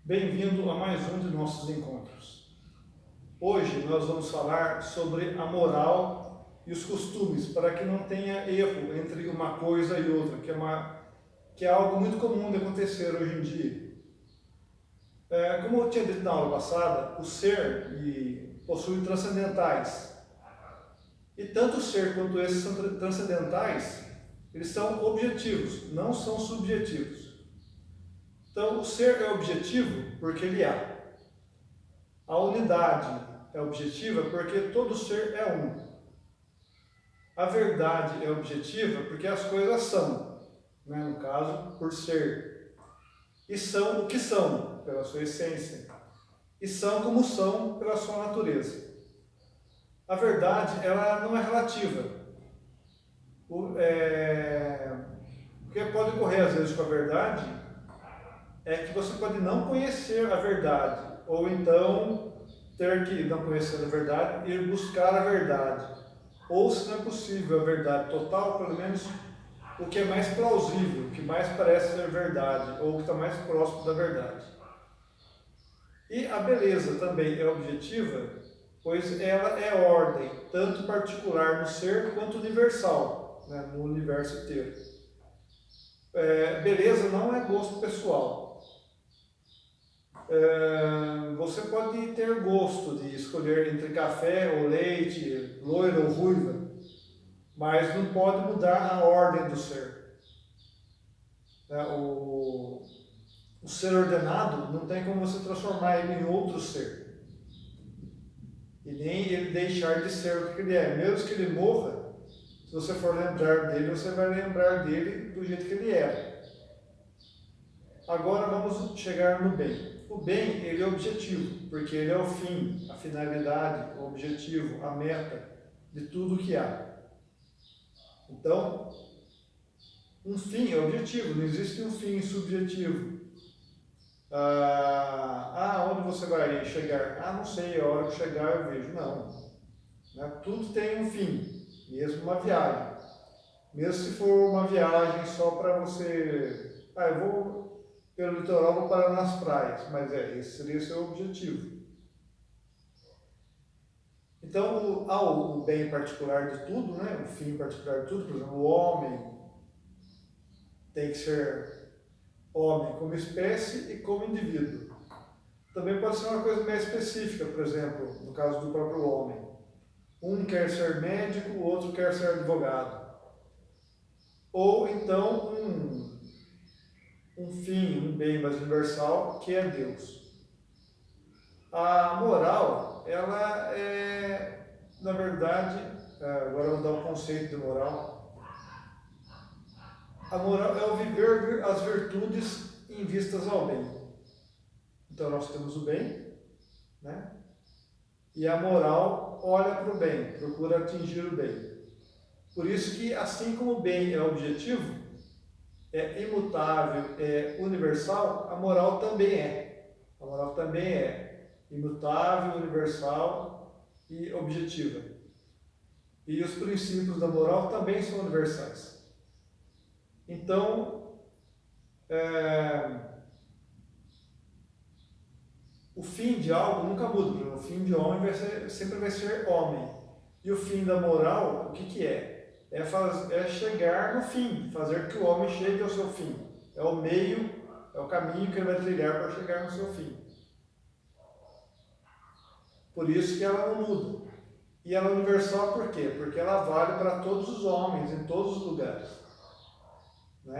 Bem-vindo a mais um de nossos encontros. Hoje nós vamos falar sobre a moral e os costumes, para que não tenha erro entre uma coisa e outra, que é algo muito comum de acontecer hoje em dia. Como eu tinha dito na aula passada, o ser possui transcendentais. E tanto o ser quanto esses são transcendentais, eles são objetivos, não são subjetivos. Então, o ser é objetivo porque ele há. A unidade é objetiva porque todo ser é um. A verdade é objetiva porque as coisas são, né? No caso, por ser. E são o que são, pela sua essência. E são como são, pela sua natureza. A verdade, ela não é relativa. O que pode ocorrer às vezes com a verdade é que você pode não conhecer a verdade, ou então ter que, não conhecer a verdade, ir buscar a verdade. Ou, se não é possível a verdade total, pelo menos o que é mais plausível, o que mais parece ser verdade, ou o que está mais próximo da verdade. E a beleza também é objetiva, pois ela é ordem, tanto particular no ser quanto universal, né, no universo inteiro. Beleza não é gosto pessoal. Você pode ter gosto de escolher entre café ou leite, loira ou ruiva, mas não pode mudar a ordem do ser. O ser ordenado não tem como você transformar ele em outro ser. E nem ele deixar de ser o que ele é. Mesmo que ele morra, se você for lembrar dele, você vai lembrar dele do jeito que ele era. Agora vamos chegar no bem. O bem, ele é objetivo, porque ele é o fim, a finalidade, o objetivo, a meta de tudo que há. Então, um fim é objetivo, não existe um fim subjetivo. Onde você vai chegar? Não sei, a hora que chegar eu vejo. Não. Tudo tem um fim, mesmo uma viagem. Mesmo se for uma viagem só para você... eu vou pelo litoral, vou parar nas praias, mas esse seria o seu objetivo. Então, o bem particular de tudo, né? O fim particular de tudo, por exemplo, o homem tem que ser homem como espécie e como indivíduo. Também pode ser uma coisa mais específica, por exemplo, no caso do próprio homem. Um quer ser médico, o outro quer ser advogado. Ou então um fim, um bem mais universal, que é Deus. A moral, ela é, na verdade, agora eu vou dar um conceito de moral. A moral é o viver as virtudes em vistas ao bem. Então nós temos o bem, né? E a moral olha para o bem, procura atingir o bem. Por isso que, assim como o bem é objetivo, é imutável, é universal, a moral também é. A moral também é imutável, universal e objetiva. E os princípios da moral também são universais. Então, o fim de algo nunca muda. O fim de homem sempre vai ser homem. E o fim da moral, o que é? É chegar no fim, fazer que o homem chegue ao seu fim. É o meio, é o caminho que ele vai trilhar para chegar no seu fim. Por isso que ela não muda. E ela é universal por quê? Porque ela vale para todos os homens, em todos os lugares. Né?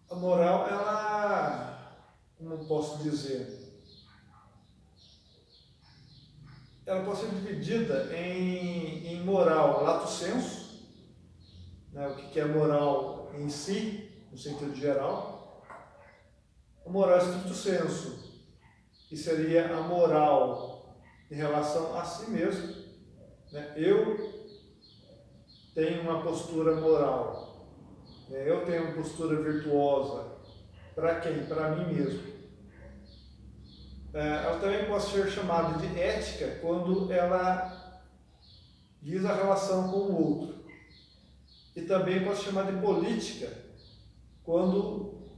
A moral, ela, como posso dizer, ela pode ser dividida em moral lato sensu, né? O que é moral em si, no sentido geral. A moral stricto sensu, que seria a moral em relação a si mesmo. Né? Eu tenho uma postura moral, né? Eu tenho uma postura virtuosa. Para quem? Para mim mesmo. Ela também pode ser chamada de ética quando ela visa a relação com o outro. E também pode ser chamada de política quando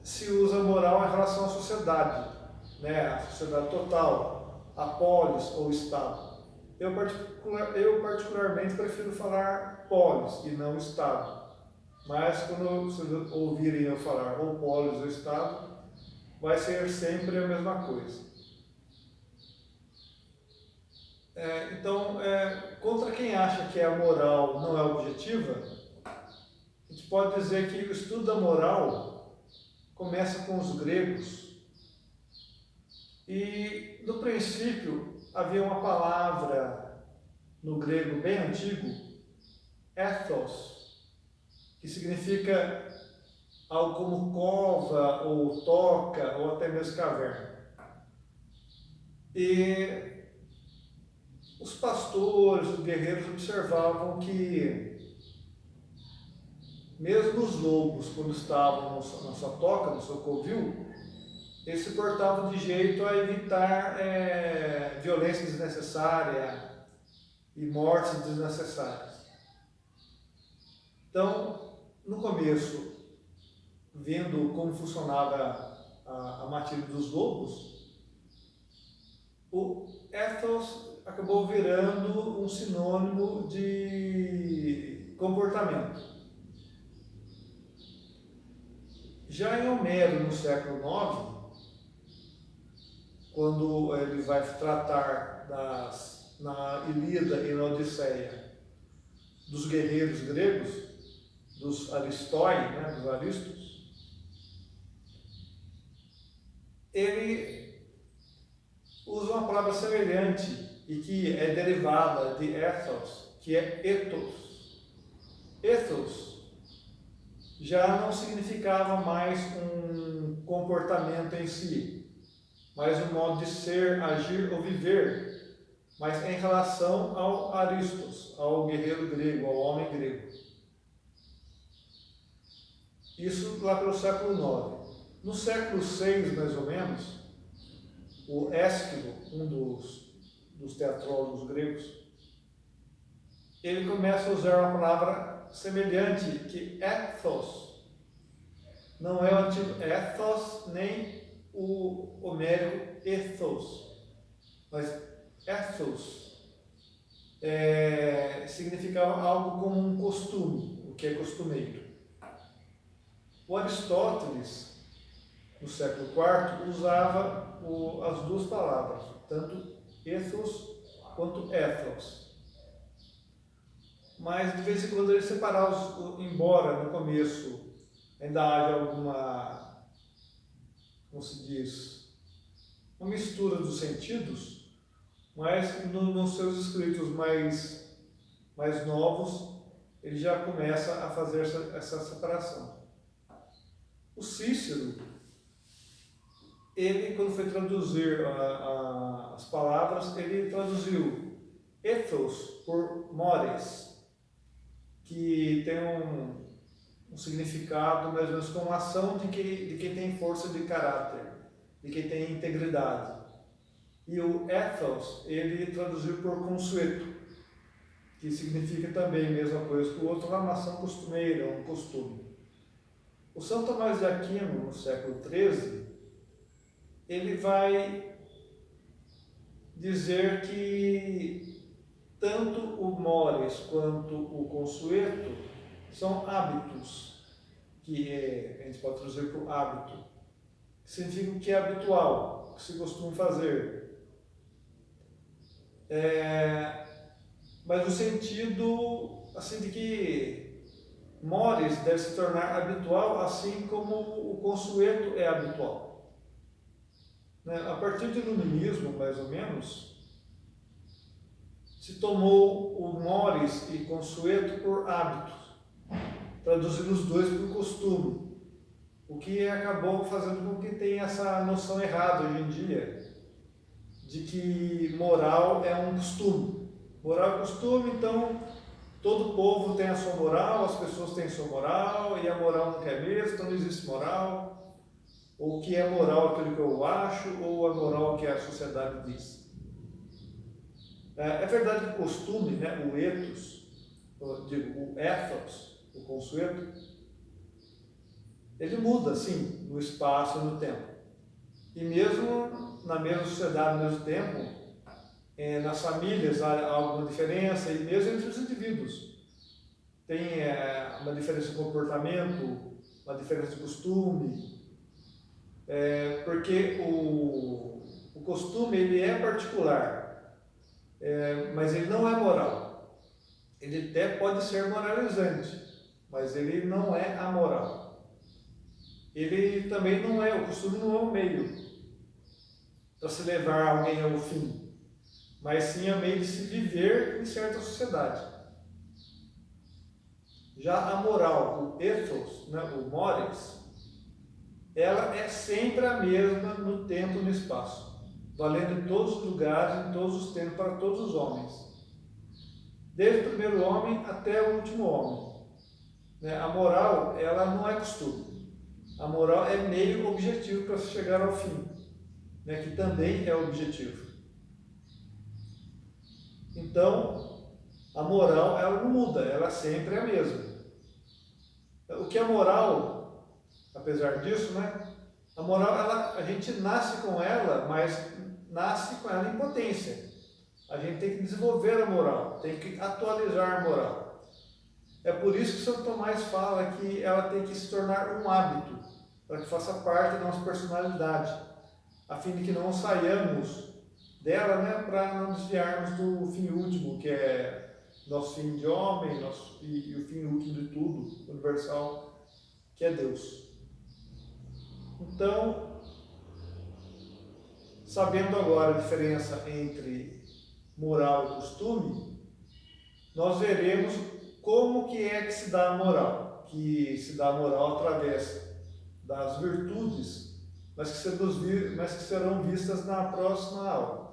se usa moral em relação à sociedade, né? A sociedade total, a polis ou Estado. Eu particularmente prefiro falar polis e não Estado. Mas quando vocês ouvirem eu falar ou polis ou Estado, vai ser sempre a mesma coisa. Então, contra quem acha que a moral não é objetiva, a gente pode dizer que o estudo da moral começa com os gregos. E, no princípio, havia uma palavra no grego bem antigo, ethos, que significa algo como cova, ou toca, ou até mesmo caverna. E os pastores, os guerreiros observavam que mesmo os lobos, quando estavam na sua toca, no seu covil, eles se portavam de jeito a evitar violência desnecessária e mortes desnecessárias. Então, no começo, vendo como funcionava a matilha dos lobos, o ethos acabou virando um sinônimo de comportamento. Já em Homero, no século IX, quando ele vai tratar na Ilíada e na Odisseia dos guerreiros gregos, dos aristói, né, dos aristos, ele usa uma palavra semelhante e que é derivada de ethos, que é ethos. Ethos já não significava mais um comportamento em si, mas um modo de ser, agir ou viver, mas em relação ao aristos, ao guerreiro grego, ao homem grego. Isso lá pelo século IX. No século VI, mais ou menos, o Ésquilo, um dos teatrólogos gregos, ele começa a usar uma palavra semelhante, que ethos. Não é o antigo ethos, nem o homérico ethos, mas ethos significava algo como um costume, o que é costumeiro. O Aristóteles, no século IV, usava as duas palavras, tanto ethos quanto ethos. Mas de vez em quando ele separava, embora no começo ainda haja alguma, como se diz, uma mistura dos sentidos, mas nos seus escritos mais novos ele já começa a fazer essa separação. O Cícero, ele, quando foi traduzir as palavras, ele traduziu ethos por mores, que tem um significado mais ou menos como ação de quem tem força de caráter, de quem tem integridade. E o ethos, ele traduziu por consueto, que significa também a mesma coisa que o outro, uma ação costumeira, um costume. O São Tomás de Aquino, no século XIII, ele vai dizer que tanto o mores quanto o consueto são hábitos, que a gente pode traduzir por hábito, que significa o que é habitual, o que se costuma fazer. Mas no sentido assim de que mores deve se tornar habitual, assim como o consueto é habitual. A partir do iluminismo, mais ou menos, se tomou o mores e consueto por hábitos, traduzindo os dois por costume, o que acabou fazendo com que tenha essa noção errada hoje em dia, de que moral é um costume. Moral é costume, então todo povo tem a sua moral, as pessoas têm a sua moral, e a moral não quer mesmo, então não existe moral. Ou o que é moral aquilo que eu acho, ou a moral que a sociedade diz. É verdade que o costume, né, o ethos, o ethos, o consueto, ele muda, sim, no espaço e no tempo. E mesmo na mesma sociedade, ao mesmo tempo, nas famílias há alguma diferença, e mesmo entre os indivíduos. Tem uma diferença de comportamento, uma diferença de costume, porque o costume ele é particular, mas ele não é moral. Ele até pode ser moralizante, mas ele não é amoral. Ele também não é, o costume não é o meio para se levar alguém ao fim, mas sim é o meio de se viver em certa sociedade. Já a moral, o ethos, né, o mores, ela é sempre a mesma no tempo e no espaço, valendo em todos os lugares, em todos os tempos, para todos os homens. Desde o primeiro homem até o último homem. A moral, ela não é costume. A moral é meio objetivo para se chegar ao fim, que também é objetivo. Então, a moral, ela não muda, ela sempre é a mesma. O que é moral, apesar disso, a moral, a gente nasce com ela, mas nasce com ela em potência. A gente tem que desenvolver a moral, tem que atualizar a moral. É por isso que São Tomás fala que ela tem que se tornar um hábito, para que faça parte da nossa personalidade, a fim de que não saiamos dela, para não desviarmos do fim último, que é nosso fim de homem, e o fim último de tudo, universal, que é Deus. Então, sabendo agora a diferença entre moral e costume, nós veremos como que é que se dá a moral, que se dá a moral através das virtudes, mas que serão vistas na próxima aula.